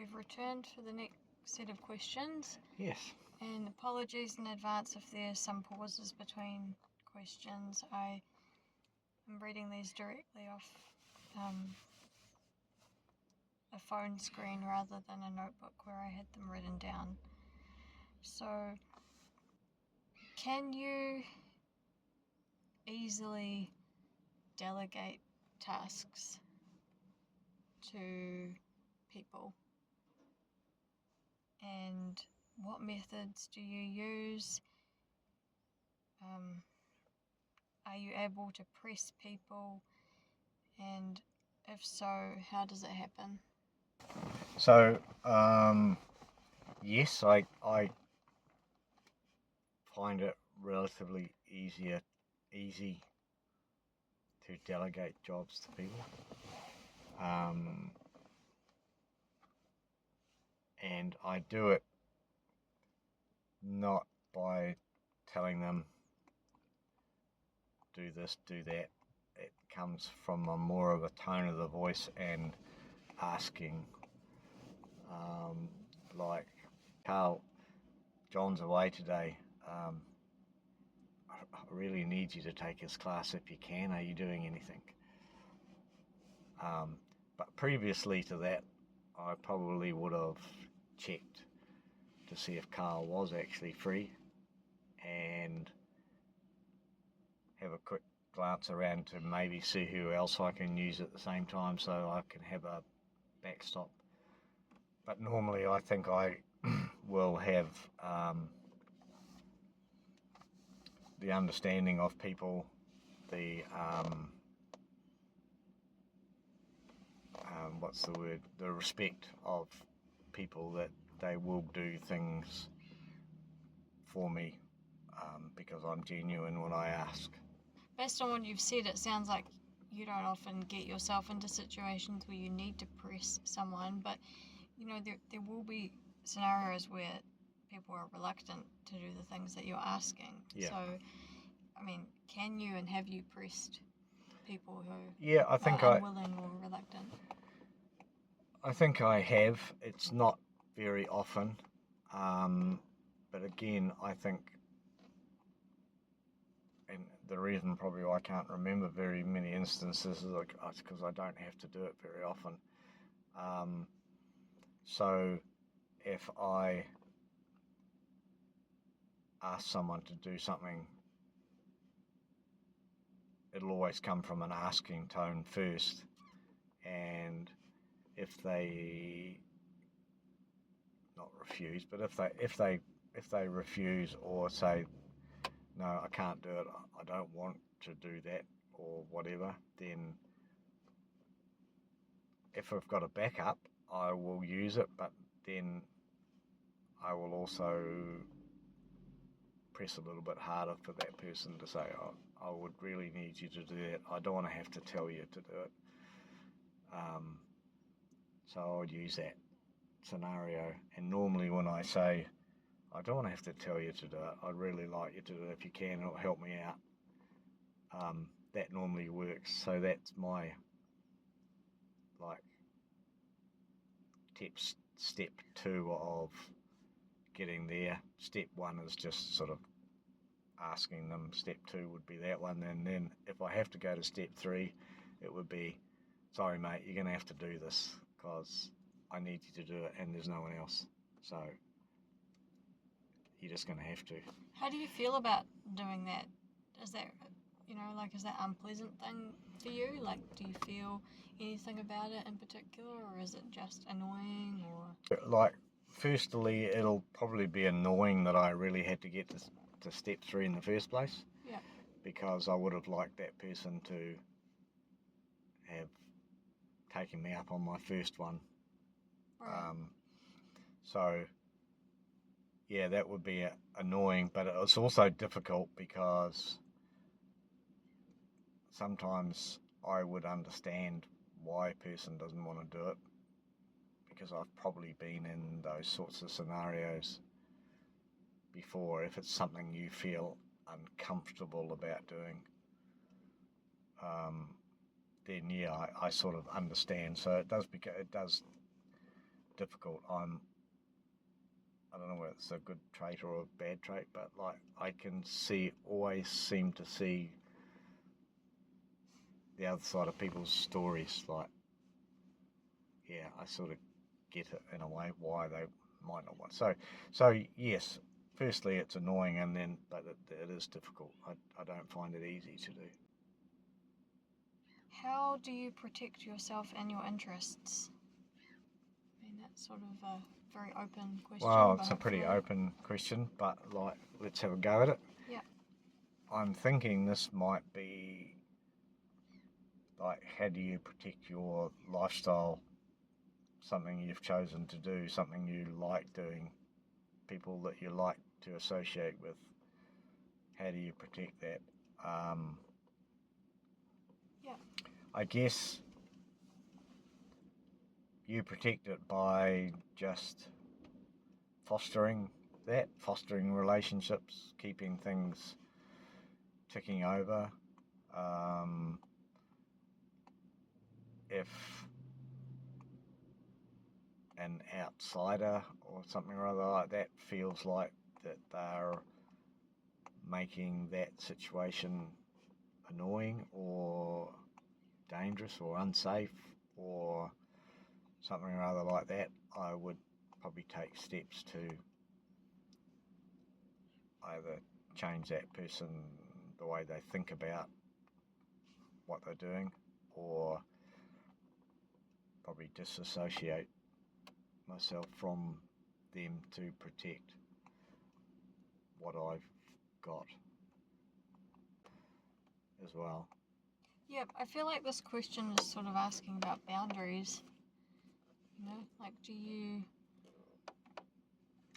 we've returned for the next set of questions. Yes. And apologies in advance if there's some pauses between questions. I am reading these directly off a phone screen rather than a notebook where I had them written down. So, can you easily delegate tasks to people? And what methods do you use? Are you able to press people? And if so, how does it happen? So, yes, I find it relatively easy to delegate jobs to people. And I do it not by telling them do this, do that. It comes from a more of a tone of the voice and asking, like, Carl, John's away today. I really need you to take his class if you can. Are you doing anything? But previously to that, I probably would have checked to see if Carl was actually free and have a quick glance around to maybe see who else I can use at the same time so I can have a backstop. But normally I think I will have the understanding of people, the the respect of people that they will do things for me because I'm genuine when I ask. Based on what you've said, it sounds like you don't often get yourself into situations where you need to press someone, but you know, there will be scenarios where people are reluctant to do the things that you're asking. Yeah. So, I mean, can you and have you pressed people who are unwilling or reluctant? I think I have. It's not very often. But again, I think, and the reason probably why I can't remember very many instances is because I don't have to do it very often. So if I ask someone to do something, it'll always come from an asking tone first, and if they not refuse, but if they refuse or say no, I can't do it, I don't want to do that or whatever, then if I've got a backup, I will use it, but then I will also press a little bit harder for that person to say, oh, I would really need you to do that. I don't want to have to tell you to do it. So I would use that scenario. And normally when I say, I don't want to have to tell you to do it, I'd really like you to do it if you can, it'll help me out. That normally works. So that's my step 2 of getting there. Step 1 is just sort of asking them. Step 2 would be that one, and then if I have to go to step 3, it would be, sorry mate, you're going to have to do this because I need you to do it and there's no one else, so you're just going to have to. How do you feel about doing that? Is that, is that unpleasant thing for you? Like, do you feel anything about it in particular, or is it just annoying? Or Firstly, it'll probably be annoying that I really had to get to step 3 in the first place. Yeah. Because I would have liked that person to have taken me up on my first one. Right. So yeah, that would be annoying, but it's also difficult because sometimes I would understand why a person doesn't want to do it, because I've probably been in those sorts of scenarios before. If it's something you feel uncomfortable about doing, then yeah, I sort of understand. So it does difficult. I don't know whether it's a good trait or a bad trait, but like I can always seem to see the other side of people's stories. Like, yeah, I sort of get it in a way why they might not want. So yes, firstly it's annoying, but it is difficult. I don't find it easy to do. How do you protect yourself and your interests? I mean, that's sort of a very open question. Well, but it's a pretty hopefully- open question, but like, let's have a go at it. Yeah. I'm thinking this might be like, how do you protect your lifestyle, something you've chosen to do, something you like doing, people that you like to associate with, how do you protect that? Yeah. I guess you protect it by just fostering relationships, keeping things ticking over. If an outsider or something or other like that feels like that they're making that situation annoying or dangerous or unsafe or something or other like that, I would probably take steps to either change that person, the way they think about what they're doing, or probably disassociate myself from them to protect what I've got as well. Yep, I feel like this question is sort of asking about boundaries. You know, like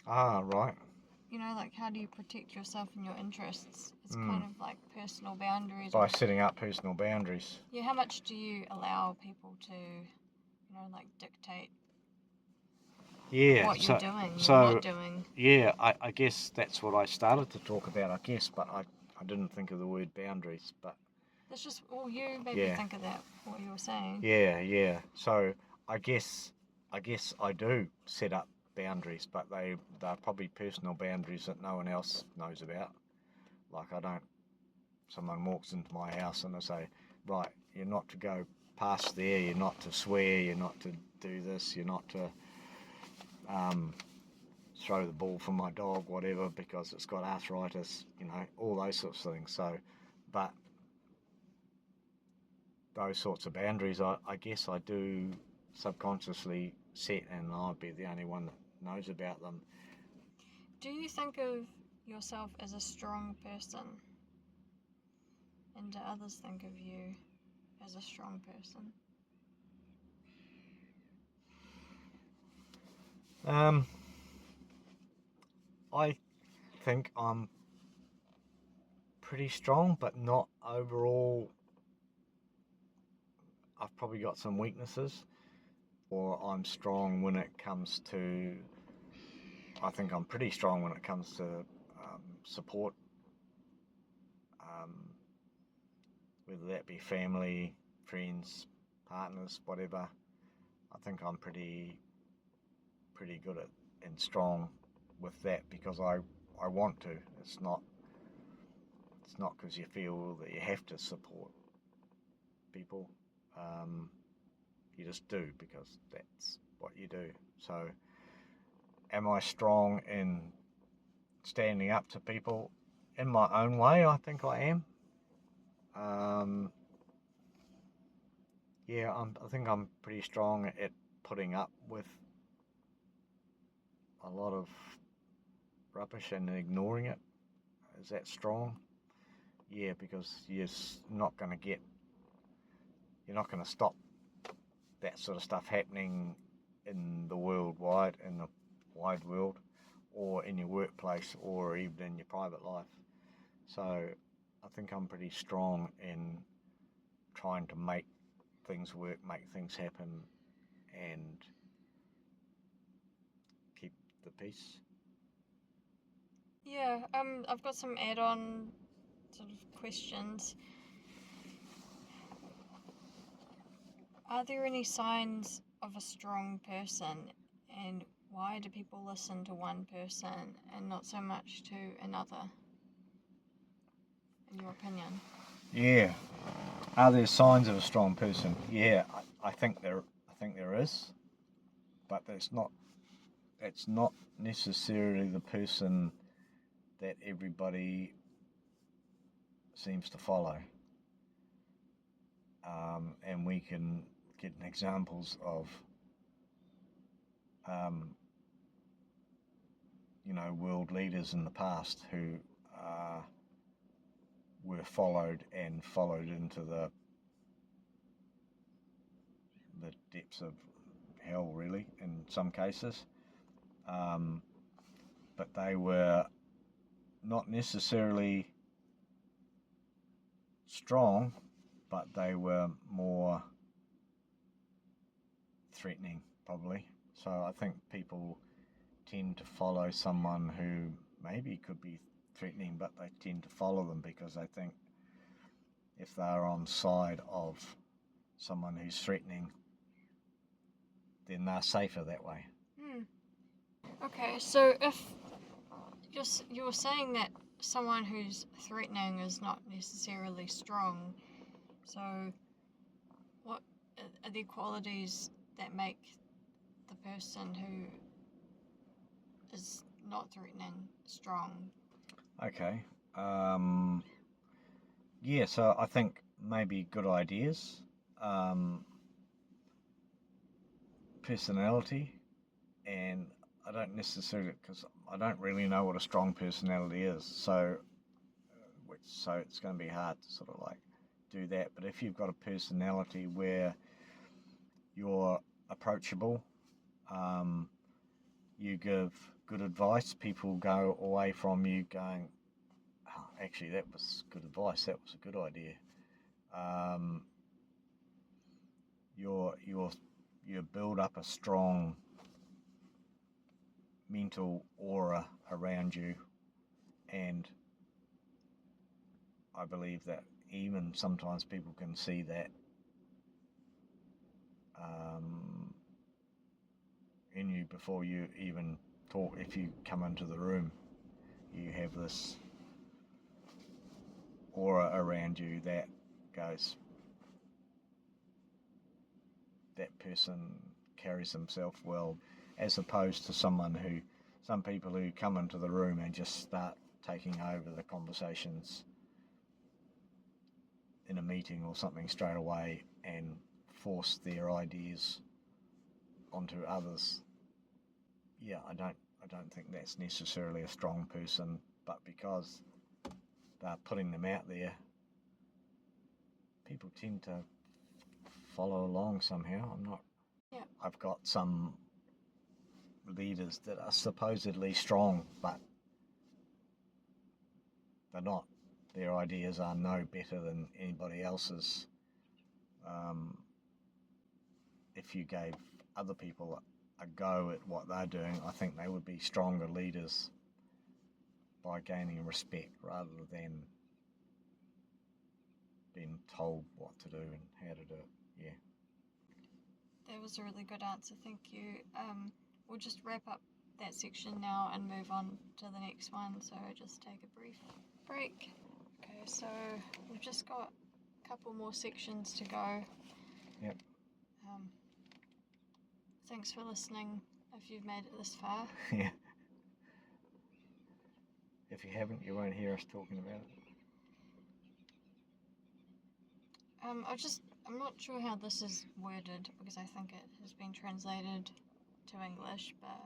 Right. you know, like how do you protect yourself and your interests? It's kind of like personal boundaries. By setting up personal boundaries. Yeah, how much do you allow people to, you know, like dictate what you're doing or not doing? Yeah, I guess that's what I started to talk about, I guess, but I didn't think of the word boundaries, but That's just, you made me think of that, what you were saying. Yeah. So I guess I do set up boundaries, but they're probably personal boundaries that no one else knows about. Like, someone walks into my house and I say, right, you're not to go past there, you're not to swear, you're not to do this, you're not to throw the ball for my dog, whatever, because it's got arthritis, you know, all those sorts of things. So, but those sorts of boundaries, I guess I do subconsciously set, and I'll be the only one that knows about them. Do you think of yourself as a strong person? And do others think of you as a strong person? I think I'm pretty strong, but not overall. I've probably got some weaknesses, or I'm strong when it comes to, I think I'm pretty strong when it comes to support, whether that be family, friends, partners, whatever. I think I'm pretty good at and strong with that because I want to. It's not because you feel that you have to support people. You just do because that's what you do. So, am I strong in standing up to people in my own way? I think I am. I think I'm pretty strong at putting up with a lot of rubbish and ignoring it. Is that strong? Yeah, because you're not going to stop that sort of stuff happening in the wide world, or in your workplace, or even in your private life. So I think I'm pretty strong in trying to make things work, make things happen, and keep the peace. Yeah, I've got some add-on sort of questions. Are there any signs of a strong person, and why do people listen to one person and not so much to another, in your opinion? Yeah. Are there signs of a strong person? Yeah, I think there is, but it's not necessarily the person that everybody seems to follow. And we can get examples of world leaders in the past who were followed into the depths of hell, really, in some cases. But they were not necessarily strong, but they were more threatening, probably. So I think people tend to follow someone who maybe could be threatening, but they tend to follow them because they think if they're on side of someone who's threatening, then they're safer that way. Okay, so if you're saying that someone who's threatening is not necessarily strong, so what are the qualities that make the person who is not threatening strong? Okay. Yeah, so I think maybe good ideas, personality, and I don't necessarily, because I don't really know what a strong personality is, so it's going to be hard to sort of like do that. But if you've got a personality where you're approachable, you give good advice, people go away from you going, oh, actually that was good advice, that was a good idea. You build up a strong mental aura around you, and I believe that even sometimes people can see that in you before you even talk. If you come into the room, you have this aura around you that goes, that person carries himself well, as opposed to some people who come into the room and just start taking over the conversations in a meeting or something straight away and force their ideas onto others. Yeah, I don't think that's necessarily a strong person, but because they're putting them out there, people tend to follow along somehow. Yeah. I've got some leaders that are supposedly strong, but they're not. Their ideas are no better than anybody else's. If you gave other people a go at what they're doing, I think they would be stronger leaders by gaining respect rather than being told what to do and how to do it. Yeah. That was a really good answer, thank you. We'll just wrap up that section now and move on to the next one, so just take a brief break. Okay, so we've just got a couple more sections to go. Yep. Thanks for listening if you've made it this far. Yeah. If you haven't, you won't hear us talking about it. I'm not sure how this is worded because I think it has been translated to English, but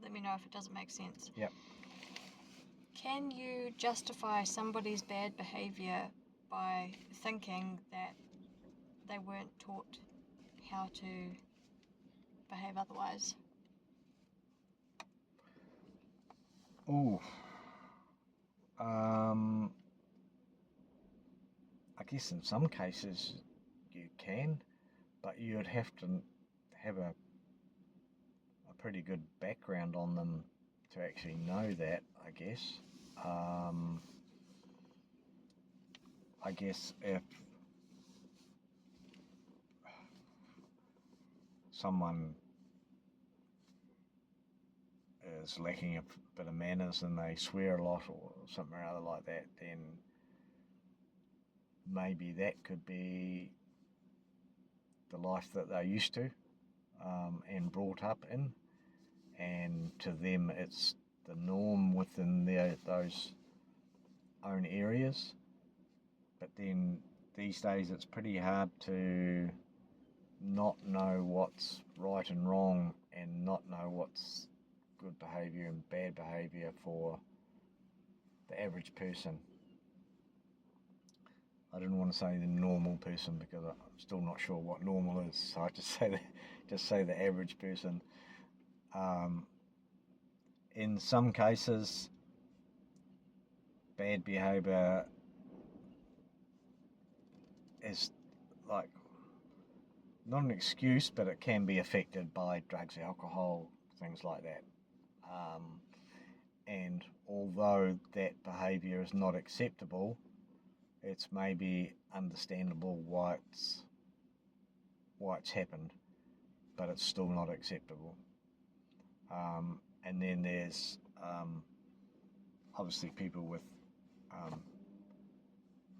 let me know if it doesn't make sense. Yep. Can you justify somebody's bad behaviour by thinking that they weren't taught how to behave otherwise? Ooh. I guess in some cases you can, but you'd have to have a pretty good background on them to actually know that, I guess. I guess if someone is lacking a bit of manners and they swear a lot or something or other like that, then maybe that could be the life that they're used to and brought up in, and to them it's the norm within those own areas. But then these days it's pretty hard to not know what's right and wrong and not know what's good behaviour and bad behaviour for the average person. I didn't want to say the normal person because I'm still not sure what normal is, so I just say the average person. In some cases, bad behaviour is like not an excuse, but it can be affected by drugs, alcohol, things like that. And although that behaviour is not acceptable, it's maybe understandable why it's happened, but it's still not acceptable. And then there's obviously people with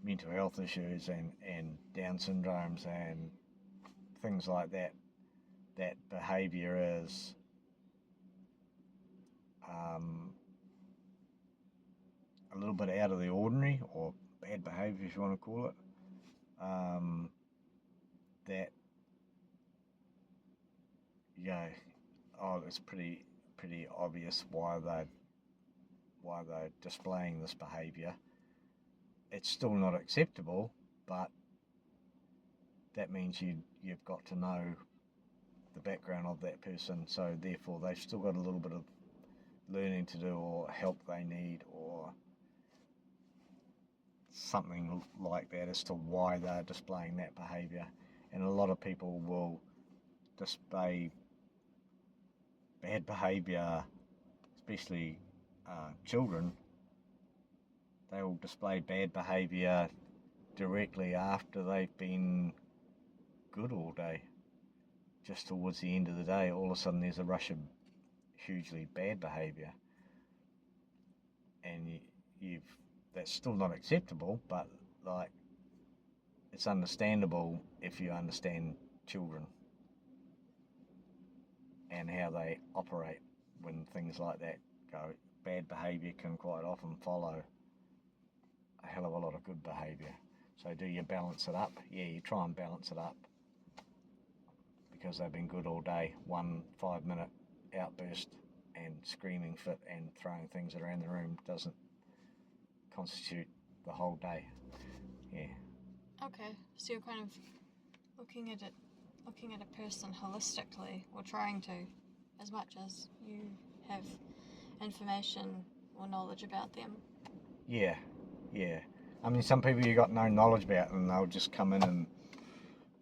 mental health issues and Down syndromes and things like that. That behaviour is a little bit out of the ordinary, or bad behaviour if you want to call it. That it's pretty obvious why they're displaying this behaviour. It's still not acceptable, but that means you've got to know the background of that person, so therefore they've still got a little bit of learning to do, or help they need, or something like that as to why they're displaying that behaviour. And a lot of people will display bad behaviour, especially children. They will display bad behaviour directly after they've been good all day. Just towards the end of the day, all of a sudden there's a rush of hugely bad behaviour, and that's still not acceptable, but like, it's understandable if you understand children and how they operate when things like that go. Bad behaviour can quite often follow a hell of a lot of good behaviour. So do you balance it up? Yeah, you try and balance it up, because they've been good all day. 1 5-minute outburst and screaming fit and throwing things around the room doesn't constitute the whole day. Yeah. Okay, so you're kind of looking at a person holistically, or trying to, as much as you have information or knowledge about them. Yeah. I mean, some people you got no knowledge about, and they'll just come in and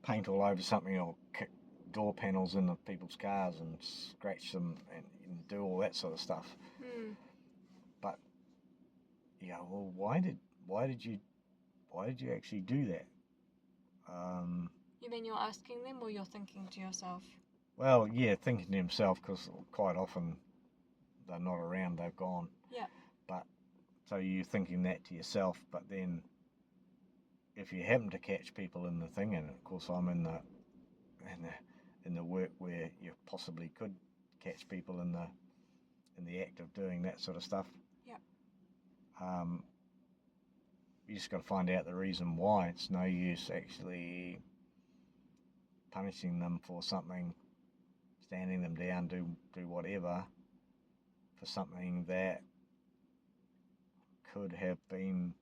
paint all over something, or kick door panels into people's cars and scratch them and do all that sort of stuff. But well, why did you actually do that? You mean you're asking them, or you're thinking to yourself? Well, yeah, thinking to himself, because quite often they're not around, they've gone. Yeah. But so you're thinking that to yourself, but then if you happen to catch people in the thing, and of course I'm in the work where you possibly could catch people in the act of doing that sort of stuff. Yeah. You just got to find out the reason why. It's no use actually punishing them for something, standing them down, do whatever, for something that could have been,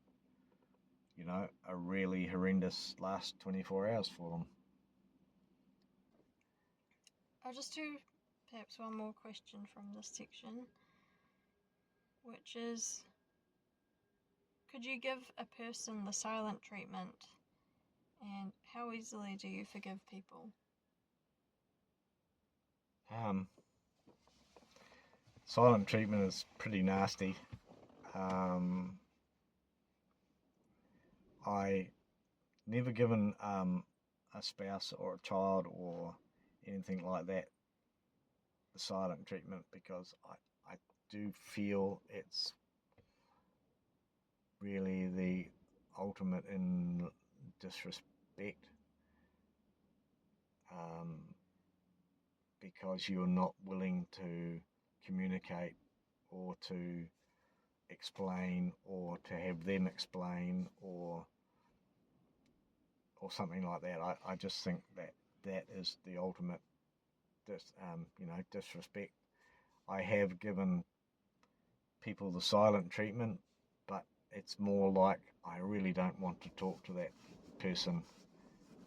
a really horrendous last 24 hours for them. I'll just do perhaps one more question from this section, which is, could you give a person the silent treatment, and how easily do you forgive people? Silent treatment is pretty nasty. I never given a spouse or a child or anything like that the silent treatment, because do feel it's really the ultimate in disrespect, because you're not willing to communicate or to explain or to have them explain or something like that. I just think that is the ultimate disrespect. I have given people the silent treatment, but it's more like I really don't want to talk to that person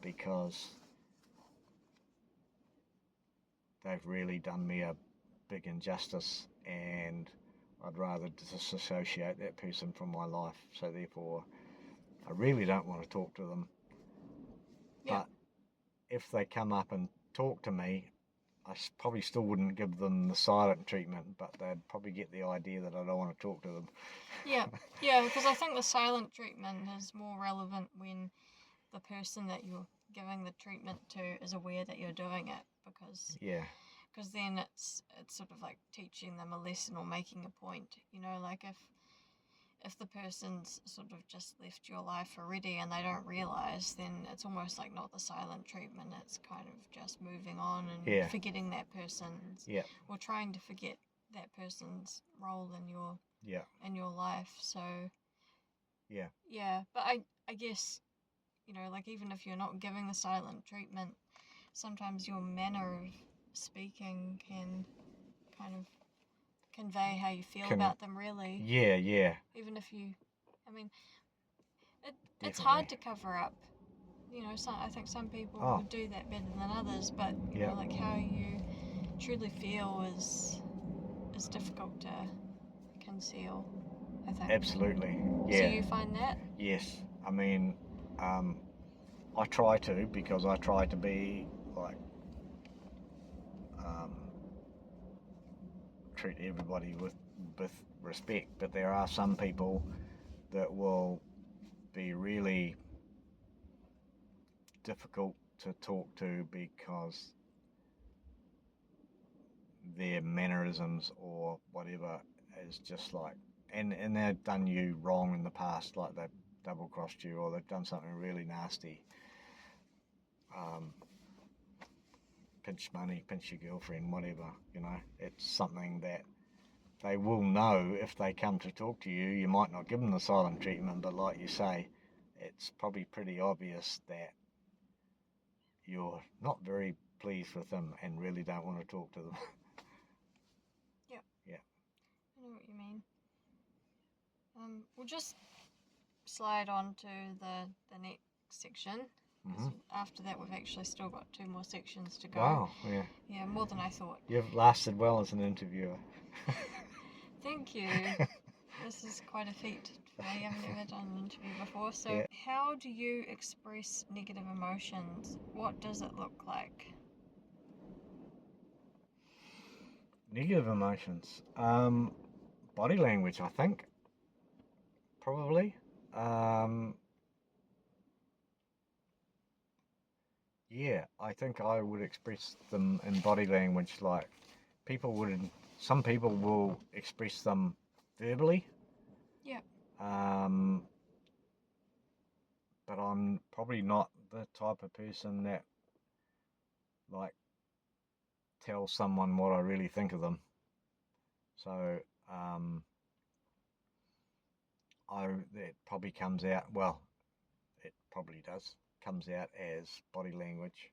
because they've really done me a big injustice, and I'd rather disassociate that person from my life. So therefore, I really don't want to talk to them. Yeah. But if they come up and talk to me, I probably still wouldn't give them the silent treatment, but they'd probably get the idea that I don't want to talk to them. Yeah, because I think the silent treatment is more relevant when the person that you're giving the treatment to is aware that you're doing it, because then it's sort of like teaching them a lesson or making a point. Like if the person's sort of just left your life already and they don't realize, then it's almost like not the silent treatment. It's kind of just moving on and forgetting that person's, or trying to forget that person's role in your life. So but I guess, like even if you're not giving the silent treatment, sometimes your manner of speaking can kind of convey how you feel about them, really. Even if it's hard to cover up. I think some people will do that better than others, but like how you truly feel is difficult to conceal, I think. Absolutely. So you find that? Yes. I mean, I try to, because I try to be like, treat everybody with respect, but there are some people that will be really difficult to talk to because their mannerisms or whatever is just like, and they've done you wrong in the past, like they've double crossed you or they've done something really nasty. Pinch money, pinch your girlfriend, whatever, it's something that they will know if they come to talk to you. You might not give them the silent treatment, but like you say, it's probably pretty obvious that you're not very pleased with them and really don't want to talk to them. Yeah. I know what you mean. We'll just slide on to the next section. Mm-hmm. After that, we've actually still got 2 more sections to go. Wow, Yeah, more than I thought. You've lasted well as an interviewer. Thank you. This is quite a feat for me. I've never done an interview before. So, how do you express negative emotions? What does it look like? Negative emotions. Body language, I think. Probably. I think I would express them in body language like some people will express them verbally. Yeah. But I'm probably not the type of person that like tells someone what I really think of them. So that probably comes out, well, it probably comes out as body language,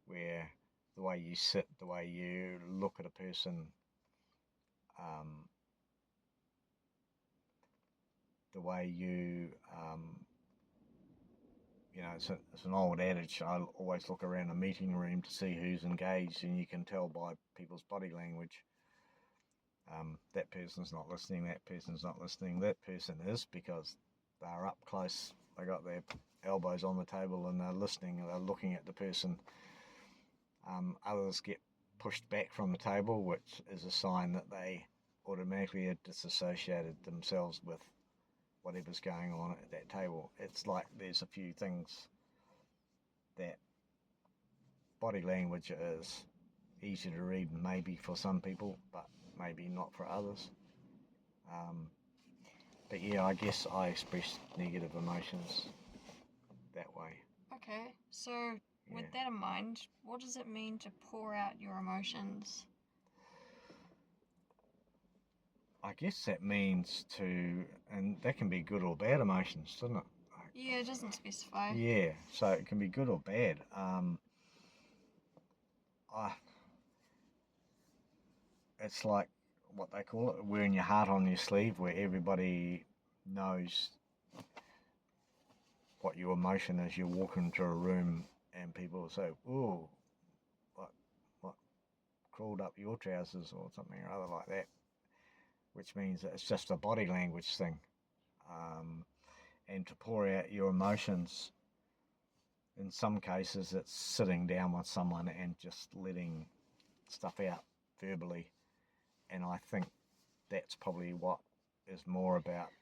where the way you sit, the way you look at a person, the way you, it's an old adage. I always look around a meeting room to see who's engaged, and you can tell by people's body language. That person's not listening, that person's not listening, that person is, because they're up close, they got their elbows on the table and they're listening, they're looking at the person. Others get pushed back from the table, which is a sign that they automatically have disassociated themselves with whatever's going on at that table. It's like there's a few things that body language is easy to read maybe for some people, but maybe not for others. But yeah, I guess I express negative emotions that way. Okay, so with Yeah. that in mind, what does it mean to pour out your emotions? I guess that means to, and that can be good or bad emotions, doesn't it? Yeah, it doesn't specify. Yeah, so it can be good or bad. I, it's like what they call it, wearing your heart on your sleeve, where everybody knows what your emotion is. You walk into a room and people will say, "Ooh, what crawled up your trousers," or something or other like that, which means that it's just a body language thing. Um, and to pour out your emotions, in some cases, it's sitting down with someone and just letting stuff out verbally. And I think that's probably what is more about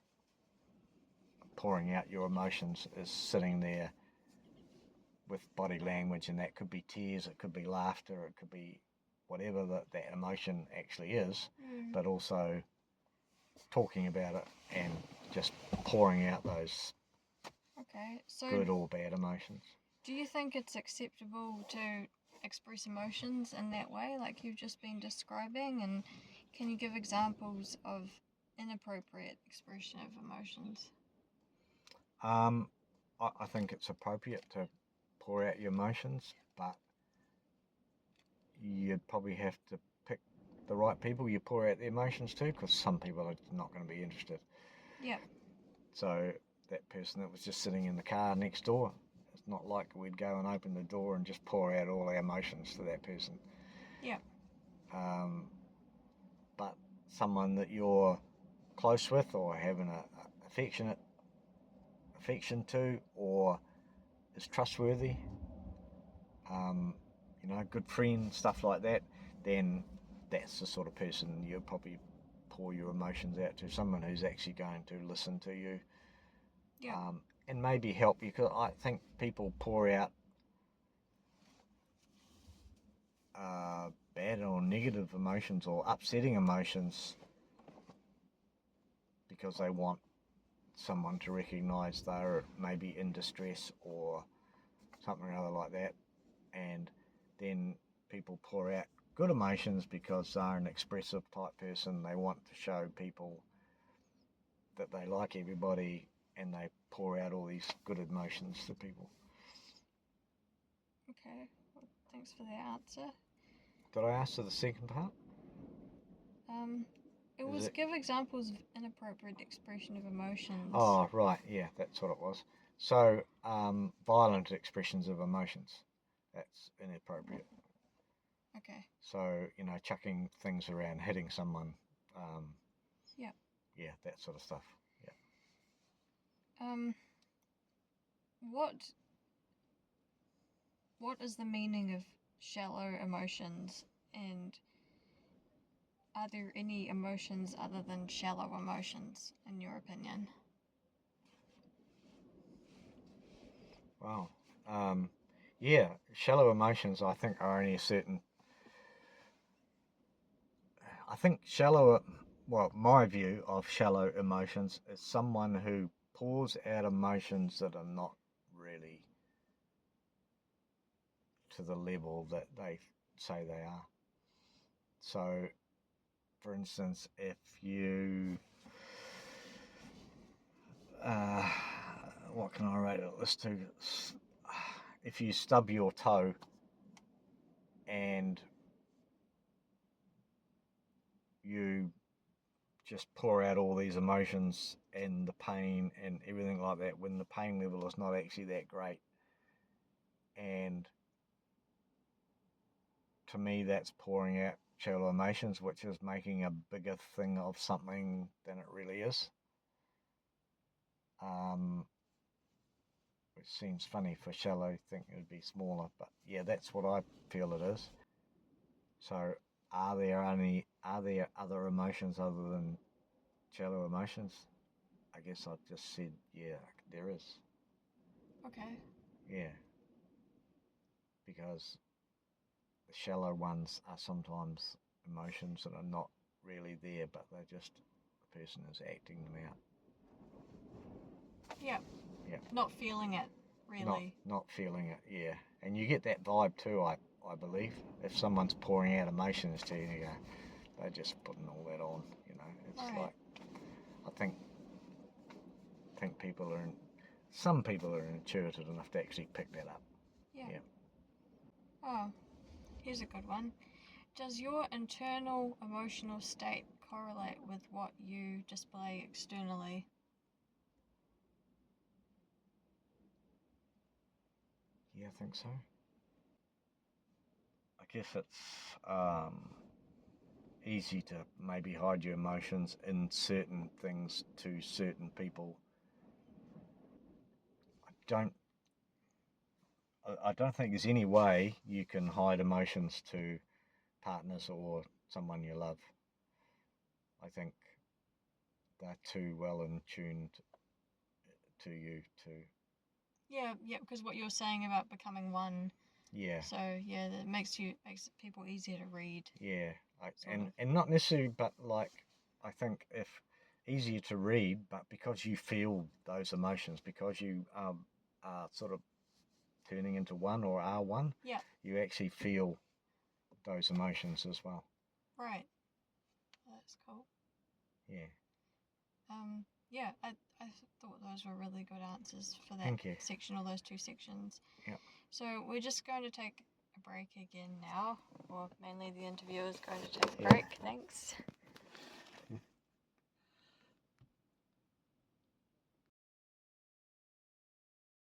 pouring out your emotions, is sitting there with body language, and that could be tears, it could be laughter, it could be whatever that emotion actually is, but also talking about it and just pouring out those Okay, so good or bad emotions. do you think it's acceptable to express emotions in that way, like you've just been describing? And can you give examples of inappropriate expression of emotions? Um, I think it's appropriate to pour out your emotions, but you'd probably have to pick the right people you pour out the emotions to, because some people are not going to be interested. Yeah. So that person that was just sitting in the car next door, it's not like we'd go and open the door and just pour out all our emotions to that person. Yeah. But someone that you're close with or having a affection to, or is trustworthy, good friend, stuff like that, then that's the sort of person you'll probably pour your emotions out to. Someone who's actually going to listen to you, Yeah. and maybe help you. Because I think people pour out bad or negative emotions or upsetting emotions because they want someone to recognise they're maybe in distress or something or other like that. And then people pour out good emotions because they're an expressive type person. They want to show people that they like everybody, and they pour out all these good emotions to people. Okay. Well, thanks for that answer. Did I answer the second part? It Is was it? give examples of inappropriate expression of emotions. Oh, right, yeah, that's what it was. So, violent expressions of emotions, that's inappropriate. Okay. So, chucking things around, hitting someone, Yeah. yeah, that sort of stuff. Yeah. What is the meaning of shallow emotions, and are there any emotions other than shallow emotions in your opinion? Wow. Yeah, shallow emotions, I think, are only a certain. I think my view of shallow emotions is someone who pours out emotions that are not really to the level that they say they are. So, for instance, if you, uh, what can I rate this to? If you stub your toe and you just pour out all these emotions and the pain and everything like that, when the pain level is not actually that great. And to me, that's pouring out shallow emotions, which is making a bigger thing of something than it really is. Which seems funny for shallow, think it would be smaller, but yeah, that's what I feel it is. So, are there other emotions other than shallow emotions? I guess I've just said, yeah, there is. Okay. Yeah, because the shallow ones are sometimes emotions that are not really there, but they're just a person is acting them out. Yeah. Yeah. Not feeling it, really. Not feeling it, yeah. And you get that vibe too, I believe. If someone's pouring out emotions to you, you go, they're just putting all that on, you know. It's Right. like, I think some people are intuitive enough to actually pick that up. Yeah. Yeah. Oh, here's a good one. Does your internal emotional state correlate with what you display externally? Yeah, I think so. I guess it's easy to maybe hide your emotions in certain things to certain people. I don't think there's any way you can hide emotions to partners or someone you love. I think they're too well in tuned to you to. Yeah, because what you're saying about becoming one. Yeah. So yeah, that makes people easier to read. Yeah, Sort of. and not necessarily, but like I think if easier to read, but because you feel those emotions, because you are sort of turning into one or are one, Yeah. you actually feel those emotions as well. Right. That's cool. Yeah. Yeah, I thought those were really good answers for that Thank you. section, or those two sections. Yeah. So we're just going to take a break again now, or mainly the interviewer is going to take a Yeah. break. Thanks.